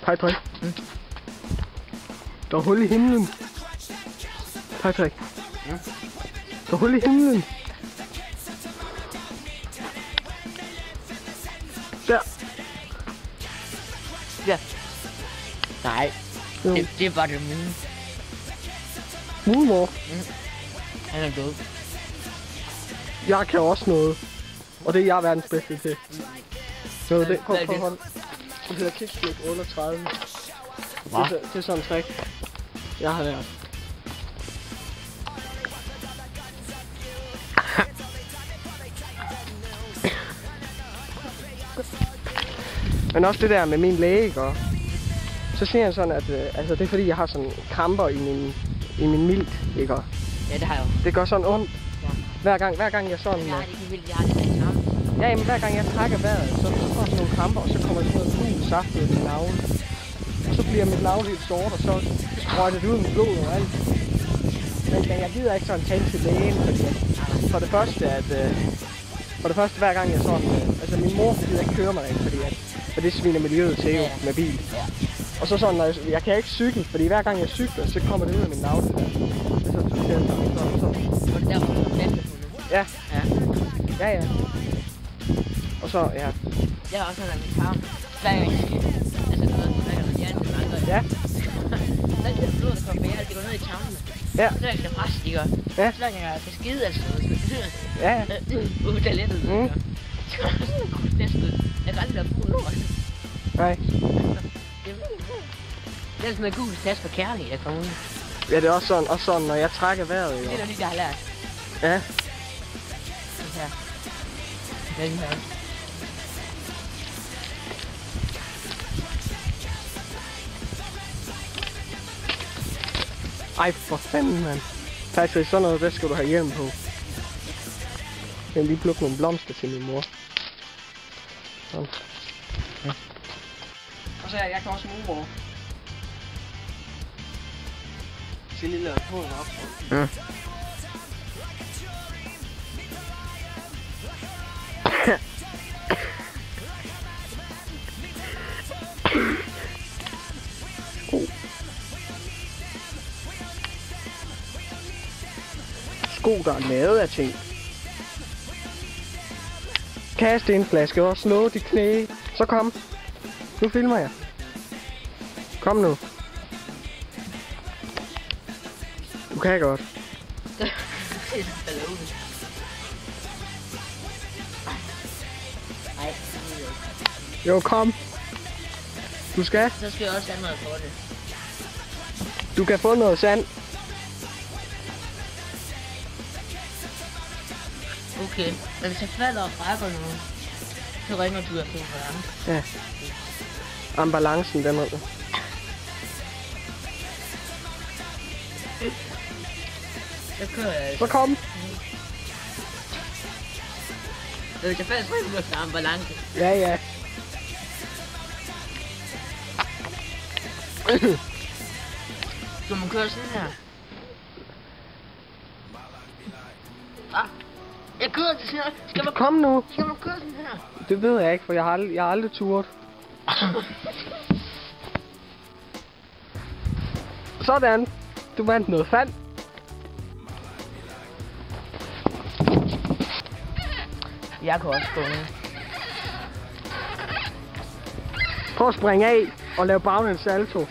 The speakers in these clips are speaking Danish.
Patrick. Der er hul i himlen. Patrick. Der er hul i himlen. Der. Ja. Nej. Det var det mine. Moonwalk. Han er død. Jeg kan også noget. Og det er jeg verdens bedste til. Så det, prøv. Det hedder kickflip 38. Det er sådan en trick, jeg har lært. Men også det der med min læge, ikke? Så siger han sådan, at altså, det er fordi, jeg har sådan kramper i min milt, ikke? Ja, det har jeg jo. Det gør sådan ondt. Ja. Hver gang jeg sådan... Jeg har det ikke vildt, jeg har det ikke sammen. Ja, jamen hver gang jeg trækker vejret, så får jeg sådan nogle kramper, og så kommer der sådan noget gul saft ud af min navle. Og så bliver mit navle helt sort, og så sprøjter det ud med blod og alt. Men jeg gider ikke sådan tage til lægen, fordi for det første, hver gang jeg sådan... altså min mor gider ikke køre mig derinde, fordi for det sviner miljøet til jo med bil. Ja. Og så sådan, når jeg kan ikke cykle, fordi hver gang jeg cykler, så kommer det ud af min navle. Det er så totalt sådan. Og der var noget plads. Ja. Ja. Og så, ja. Jeg har også sådan en karm. Hver gang jeg skal, altså noget, hver gang jeg hjernen til andre. Ja. Så er det blod, der kommer med, det går ned i tarmene. Ja. Så er jeg fast, ikke? Ja. Så hver gang jeg kan skide, altså noget. Ja. Ude der lettet, ikke? Så er det sådan en god fest ud. Jeg kan aldrig være brug lort. Nej. Det er sådan en gul fest for kærlighed, der kommer ud. Ja, det er også sådan, når jeg trækker vejret, jo. Det er lige, jeg har lært. Ja. Det her. Den her. Ej, for fanden, mand. Faktisk, sådan noget, der skal du have hjelm på. Jeg kan lige plukke nogle blomster til min mor. Sådan. Ja. Og så jeg kan også moonwalk. Se lille hovedet op. Ja. Sko, der er lavet af ting. Kaste en flaske og slå dit knæ. Så kom. Nu filmer jeg. Kom nu. Du kan godt. Jo, kom. Du skal. Så skal jeg også have noget for det. Du kan få noget sand. Okay, men hvis jeg falder og brækker nu, så ringer du efter en. Ja. Ambulancen, den hedder. Så kører jeg. Så kom. Hvis jeg falder, så ringer du efter ambulance. Ja. Skal man køre sådan her? Jeg kører til sådan her. Skal man... Kom nu. Skal man køre sådan her? Det ved jeg ikke, for jeg har aldrig turet. Sådan. Du vandt noget fand. Jeg kan også gå nu. Prøv at springe af og lave baglæns salto.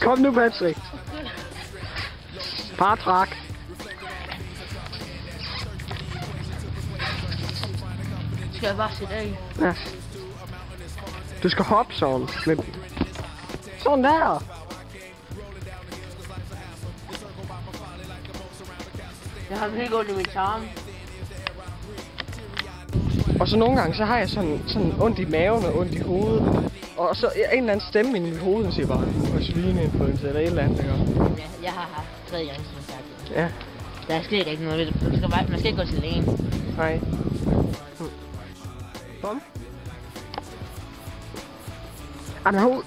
Kom nu, Patrick. Bare træk. Skal jeg bare sætte af? Ja. Du skal hoppe sådan. Sådan der. Jeg har helt ondt i min tarm. Og så nogle gange, så har jeg sådan ondt i maven og ondt i hovedet. Og så en eller anden stemme i mit hoved, der siger bare, du har svineinfluenza eller et eller andet, ikke? Ja, jeg har haft 3 gange, som jeg sagt. Ja. Der er slet ikke noget ved det. Man skal ikke gå til lægen. Nej. Kom. Ej, men hold.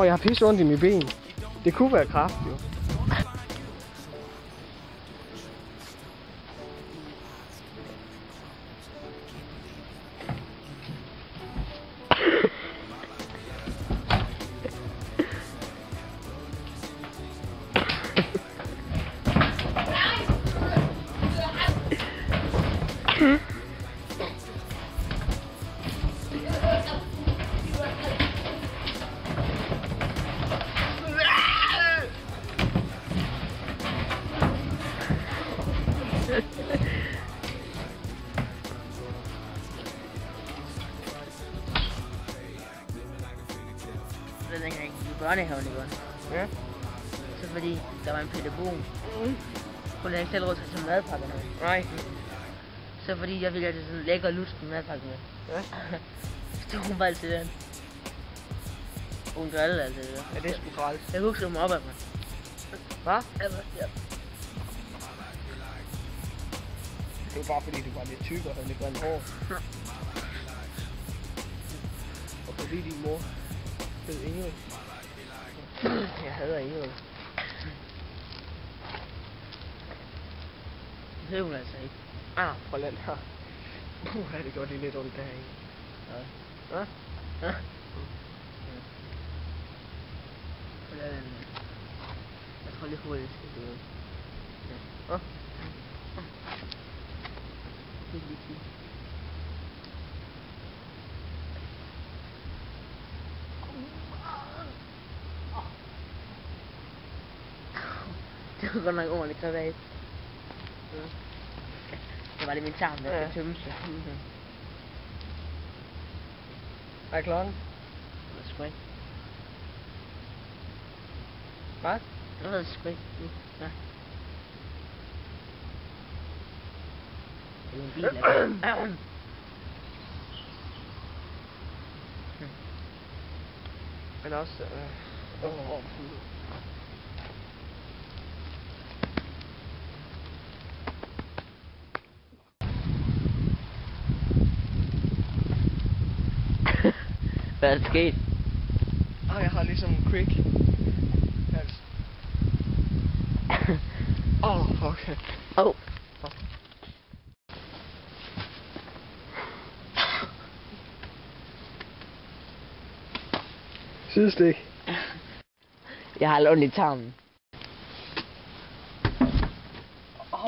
Jeg har pisse ondt i mine ben. Det kunne være kræft, jo. Den gang i børnehaven i går. Ja. Så fordi der var en pædagog. Hun havde ikke selv råd til at tage madpakker med. Nej. Så fordi jeg ville have sådan en lækker lusken madpakke med. Ja. Så hun var altid den. Hun gør det altid det. Ja, det er sgu træls. Jeg husker mig op af mig. Hvad? Ja. Det var bare fordi, du var lidt tyk og havde lidt grønt hår. Og fordi din mor hed Ingrid. Jeg hader Ingrid. Det hed hun altså ikke. Fra land her. Det gjorde det lidt ondt derinde. Ja. Ja? Jeg tror lige hurtigt, skal det Ja. Det er lige fint. Det var godt nok ordentligt privat. Det var det min tarm, der skal tømmes. Hvad er klokken? Det var sgu ikke. Hvad? Det var sgu ikke. Ja. Det er en bil, der Men også... Hvad er der sket? Jeg har ligesom en crick. Okay. Sidestik. Jeg har ondt i tarmen.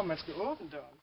Man skal åbne døren.